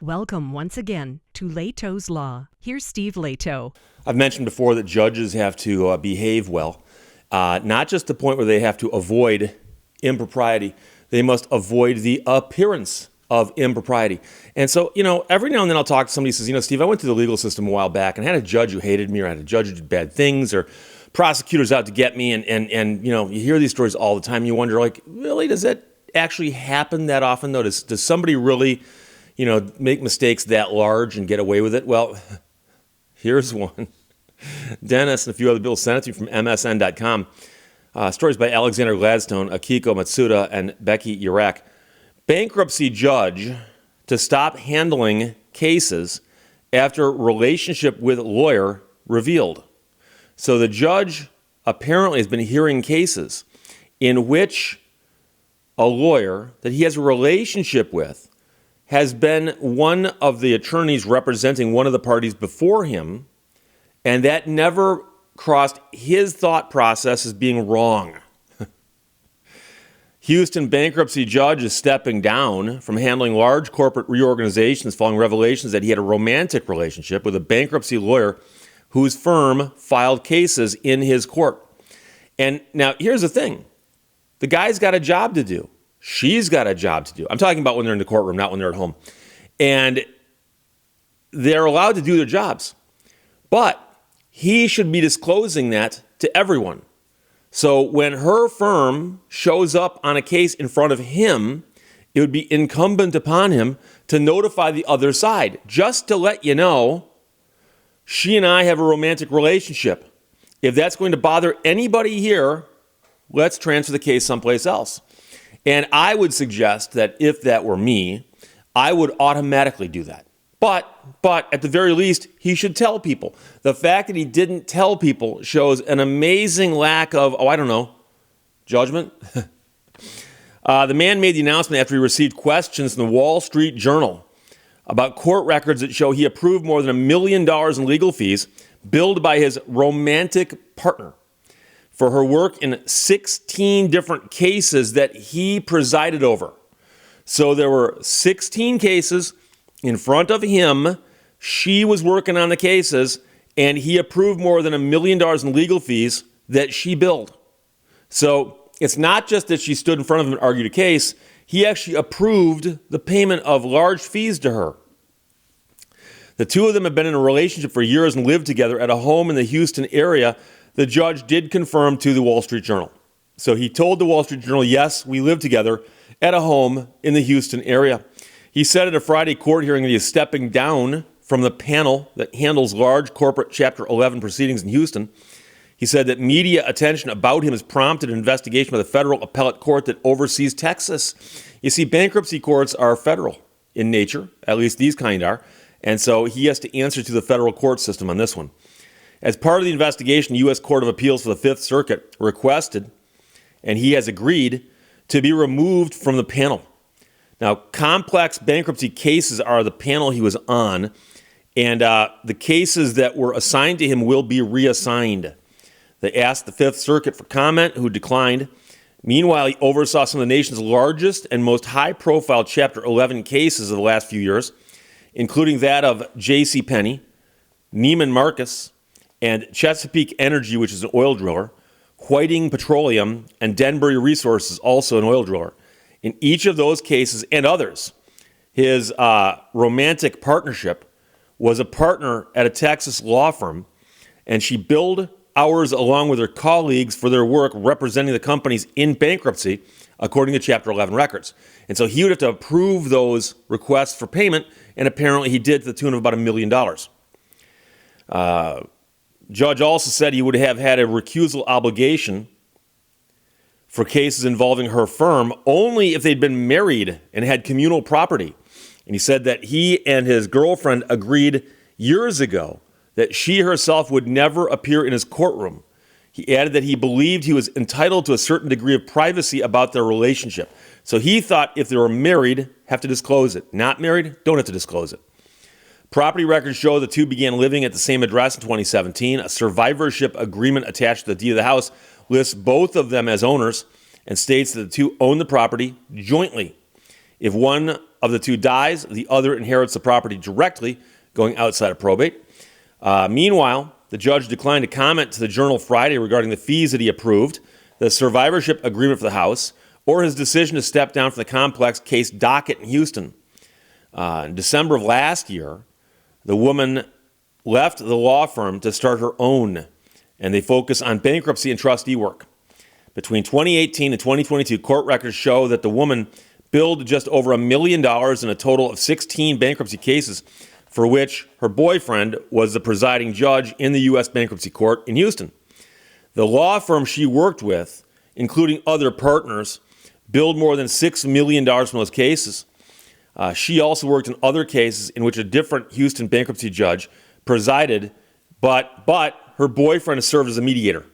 Welcome once again to Lehto's Law. Here's Steve Lehto. I've mentioned before that judges have to behave well, not just the point where they have to avoid impropriety. They must avoid the appearance of impropriety. And so, every now and then I'll talk to somebody who says, Steve, I went through the legal system a while back and I had a judge who hated me, or I had a judge who did bad things, or prosecutors out to get me. And you hear these stories all the time. You wonder, really, does that actually happen that often, though? Does somebody really make mistakes that large and get away with it? Well, here's one. Dennis and a few other people sent it to me from MSN.com. Stories by Alexander Gladstone, Akiko Matsuda, and Becky Urek. Bankruptcy judge to stop handling cases after relationship with lawyer revealed. So the judge apparently has been hearing cases in which a lawyer that he has a relationship with has been one of the attorneys representing one of the parties before him, and that never crossed his thought process as being wrong. Houston bankruptcy judge is stepping down from handling large corporate reorganizations following revelations that he had a romantic relationship with a bankruptcy lawyer whose firm filed cases in his court. And now here's the thing. The guy's got a job to do. She's got a job to do. I'm talking about when they're in the courtroom, not when they're at home. And they're allowed to do their jobs. But he should be disclosing that to everyone. So when her firm shows up on a case in front of him, it would be incumbent upon him to notify the other side, just to let you know, she and I have a romantic relationship. If that's going to bother anybody here, let's transfer the case someplace else. And I would suggest that if that were me, I would automatically do that. But at the very least, he should tell people. The fact that he didn't tell people shows an amazing lack of, judgment. The man made the announcement after he received questions from the Wall Street Journal about court records that show he approved more than $1 million in legal fees billed by his romantic partner for her work in 16 different cases that he presided over. So there were 16 cases in front of him. She was working on the cases, and he approved more than $1 million in legal fees that she billed. So it's not just that she stood in front of him and argued a case. He actually approved the payment of large fees to her. The two of them have been in a relationship for years and lived together at a home in the Houston area. The judge did confirm to the Wall Street Journal. So he told the Wall Street Journal, yes, we live together at a home in the Houston area. He said at a Friday court hearing that he is stepping down from the panel that handles large corporate Chapter 11 proceedings in Houston. He said that media attention about him has prompted an investigation by the federal appellate court that oversees Texas. You see, bankruptcy courts are federal in nature, at least these kind are, and so he has to answer to the federal court system on this one. As part of the investigation, the U.S. Court of Appeals for the Fifth Circuit requested, and he has agreed, to be removed from the panel. Now, complex bankruptcy cases are the panel he was on, and the cases that were assigned to him will be reassigned. They asked the Fifth Circuit for comment, who declined. Meanwhile, he oversaw some of the nation's largest and most high-profile Chapter 11 cases of the last few years, including that of J.C. Penney, Neiman Marcus, and Chesapeake Energy, which is an oil driller, Whiting Petroleum, and Denbury Resources, also an oil driller. In each of those cases and others, his romantic partnership was a partner at a Texas law firm, and she billed hours along with her colleagues for their work representing the companies in bankruptcy, according to Chapter 11 records. And so he would have to approve those requests for payment, and apparently he did to the tune of about $1 million. Judge also said he would have had a recusal obligation for cases involving her firm only if they'd been married and had communal property. And he said that he and his girlfriend agreed years ago that she herself would never appear in his courtroom. He added that he believed he was entitled to a certain degree of privacy about their relationship. So he thought if they were married, have to disclose it. Not married, don't have to disclose it. Property records show the two began living at the same address in 2017. A survivorship agreement attached to the deed of the house lists both of them as owners and states that the two own the property jointly. If one of the two dies, the other inherits the property directly, going outside of probate. Meanwhile, the judge declined to comment to the Journal Friday regarding the fees that he approved, the survivorship agreement for the house, or his decision to step down from the complex case docket in Houston. In December of last year, the woman left the law firm to start her own, and they focus on bankruptcy and trustee work. Between 2018 and 2022, court records show that the woman billed just over $1 million in a total of 16 bankruptcy cases, for which her boyfriend was the presiding judge in the U.S. Bankruptcy Court in Houston. The law firm she worked with, including other partners, billed more than $6 million from those cases. She also worked in other cases in which a different Houston bankruptcy judge presided, but her boyfriend served as a mediator.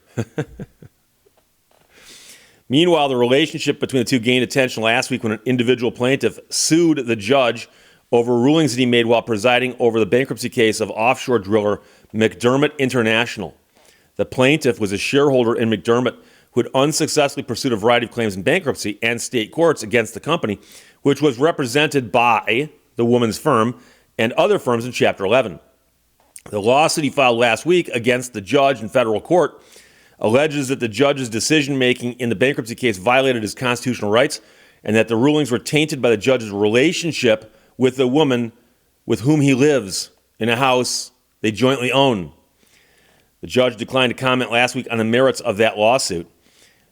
Meanwhile, the relationship between the two gained attention last week when an individual plaintiff sued the judge over rulings that he made while presiding over the bankruptcy case of offshore driller McDermott International. The plaintiff was a shareholder in McDermott who had unsuccessfully pursued a variety of claims in bankruptcy and state courts against the company, which was represented by the woman's firm and other firms in Chapter 11. The lawsuit he filed last week against the judge in federal court alleges that the judge's decision-making in the bankruptcy case violated his constitutional rights and that the rulings were tainted by the judge's relationship with the woman with whom he lives in a house they jointly own. The judge declined to comment last week on the merits of that lawsuit.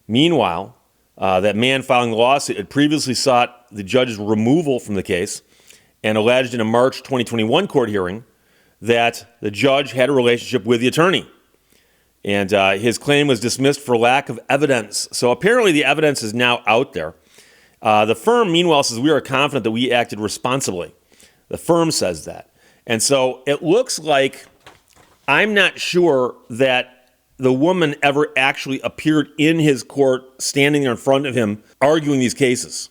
Meanwhile, that man filing the lawsuit had previously sought the judge's removal from the case and alleged in a March 2021 court hearing that the judge had a relationship with the attorney. And his claim was dismissed for lack of evidence. So apparently the evidence is now out there. The firm, meanwhile, says we are confident that we acted responsibly. The firm says that. And so it looks like I'm not sure that the woman ever actually appeared in his court, standing there in front of him, arguing these cases.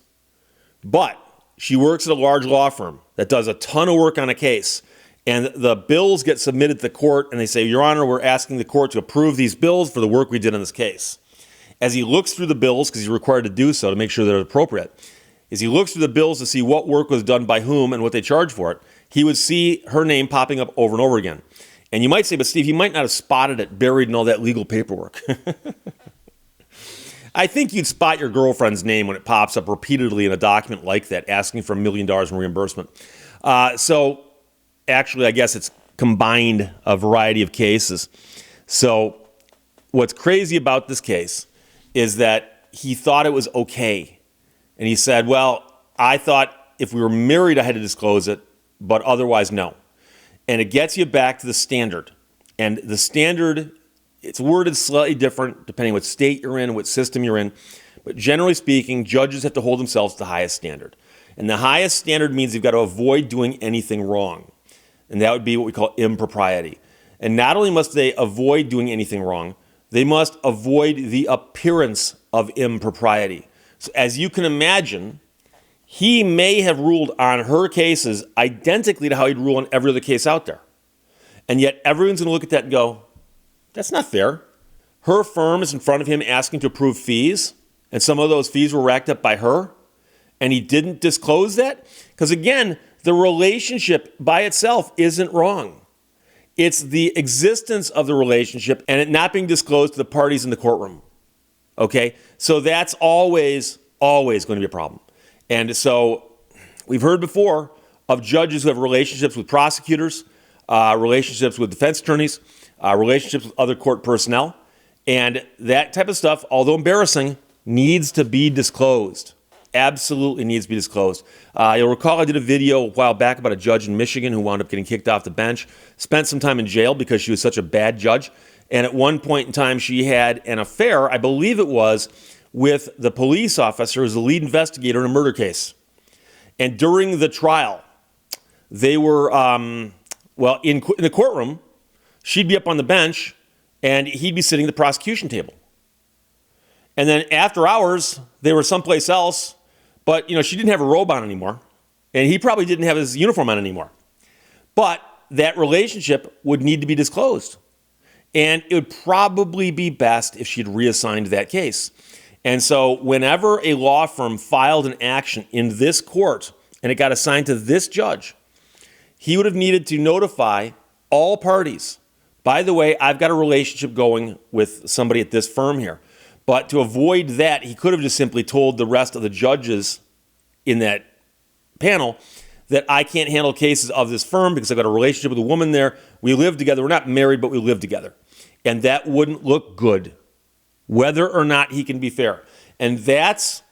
But she works at a large law firm that does a ton of work on a case. And the bills get submitted to the court, and they say, Your Honor, we're asking the court to approve these bills for the work we did on this case. As he looks through the bills, because he's required to do so to make sure they're appropriate, as he looks through the bills to see what work was done by whom and what they charged for it, he would see her name popping up over and over again. And you might say, but Steve, he might not have spotted it buried in all that legal paperwork. I think you'd spot your girlfriend's name when it pops up repeatedly in a document like that, asking for $1 million in reimbursement. So actually, I guess it's combined a variety of cases. So what's crazy about this case is that he thought it was okay. And he said, well, I thought if we were married, I had to disclose it, but otherwise, no. And it gets you back to the standard. And the standard, it's worded slightly different depending what state you're in, what system you're in. But generally speaking, judges have to hold themselves to the highest standard. And the highest standard means you've got to avoid doing anything wrong. And that would be what we call impropriety. And not only must they avoid doing anything wrong, they must avoid the appearance of impropriety. So as you can imagine, he may have ruled on her cases identically to how he'd rule on every other case out there. And yet everyone's going to look at that and go, that's not fair. Her firm is in front of him asking to approve fees, and some of those fees were racked up by her, and he didn't disclose that? Because again, the relationship by itself isn't wrong. It's the existence of the relationship and it not being disclosed to the parties in the courtroom. Okay? So that's always going to be a problem. And so we've heard before of judges who have relationships with prosecutors, relationships with defense attorneys, relationships with other court personnel. And that type of stuff, although embarrassing, needs to be disclosed. Absolutely needs to be disclosed. You'll recall I did a video a while back about a judge in Michigan who wound up getting kicked off the bench, spent some time in jail because she was such a bad judge. And at one point in time, she had an affair, I believe it was, with the police officer who was the lead investigator in a murder case. And during the trial, they were, in the courtroom, she'd be up on the bench and he'd be sitting at the prosecution table. And then after hours, they were someplace else, but she didn't have a robe on anymore, and he probably didn't have his uniform on anymore. But that relationship would need to be disclosed, and it would probably be best if she'd reassigned that case. And so whenever a law firm filed an action in this court and it got assigned to this judge, he would have needed to notify all parties. By the way, I've got a relationship going with somebody at this firm here. But to avoid that, he could have just simply told the rest of the judges in that panel that I can't handle cases of this firm because I've got a relationship with a woman there. We live together. We're not married, but we live together. And that wouldn't look good, whether or not he can be fair. And that's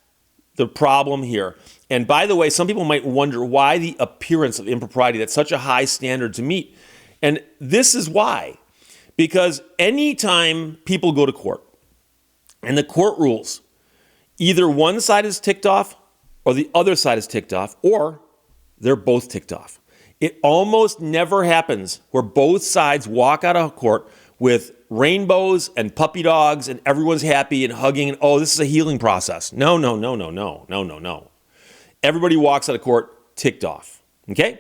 the problem here. And by the way, some people might wonder why the appearance of impropriety, that's such a high standard to meet. And this is why. Because anytime people go to court and the court rules, either one side is ticked off or the other side is ticked off, or they're both ticked off. It almost never happens where both sides walk out of court with rainbows and puppy dogs and everyone's happy and hugging and, oh, this is a healing process. No. Everybody walks out of court ticked off, okay?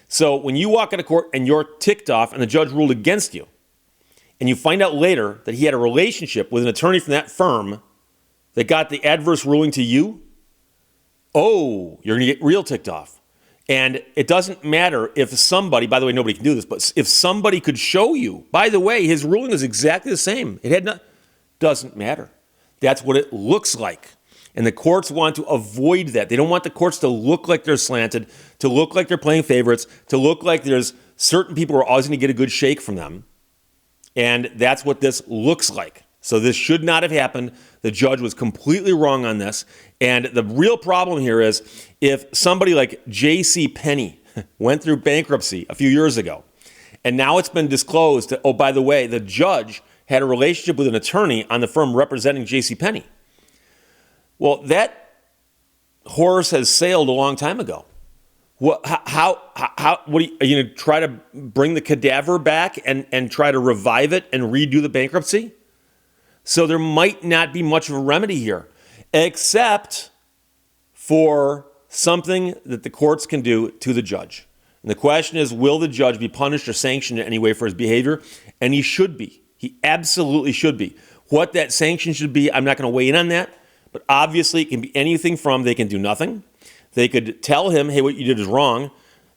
So when you walk out of court and you're ticked off and the judge ruled against you, and you find out later that he had a relationship with an attorney from that firm that got the adverse ruling to you, oh, you're going to get real ticked off. And it doesn't matter if somebody, by the way, nobody can do this, but if somebody could show you, by the way, his ruling is exactly the same. Doesn't matter. That's what it looks like. And the courts want to avoid that. They don't want the courts to look like they're slanted, to look like they're playing favorites, to look like there's certain people who are always going to get a good shake from them. And that's what this looks like. So this should not have happened. The judge was completely wrong on this. And the real problem here is if somebody like J.C. Penney went through bankruptcy a few years ago, and now it's been disclosed that, oh, by the way, the judge had a relationship with an attorney on the firm representing J.C. Penney. Well, that horse has sailed a long time ago. What are you going to try to bring the cadaver back and try to revive it and redo the bankruptcy? So there might not be much of a remedy here, except for something that the courts can do to the judge. And the question is, will the judge be punished or sanctioned in any way for his behavior? And he should be. He absolutely should be. What that sanction should be, I'm not going to weigh in on that. But obviously, it can be anything from they can do nothing. They could tell him, hey, what you did is wrong.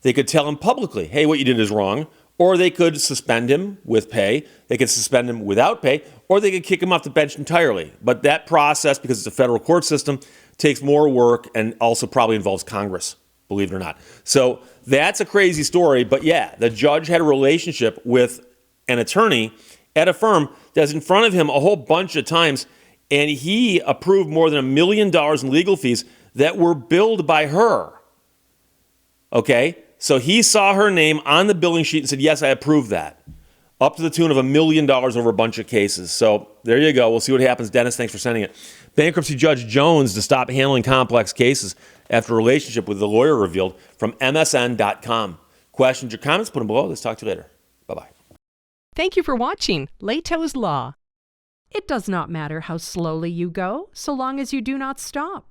They could tell him publicly, hey, what you did is wrong. Or they could suspend him with pay. They could suspend him without pay. Or they could kick him off the bench entirely. But that process, because it's a federal court system, takes more work and also probably involves Congress, believe it or not. So that's a crazy story. But yeah, the judge had a relationship with an attorney at a firm that's in front of him a whole bunch of times. And he approved more than $1 million in legal fees that were billed by her. Okay? So he saw her name on the billing sheet and said, yes, I approve that. Up to the tune of $1 million over a bunch of cases. So there you go. We'll see what happens. Dennis, thanks for sending it. Bankruptcy Judge Jones to stop handling complex cases after a relationship with the lawyer revealed from MSN.com. Questions or comments, put them below. Let's talk to you later. Bye-bye. Thank you for watching Lehto's Law. It does not matter how slowly you go, so long as you do not stop.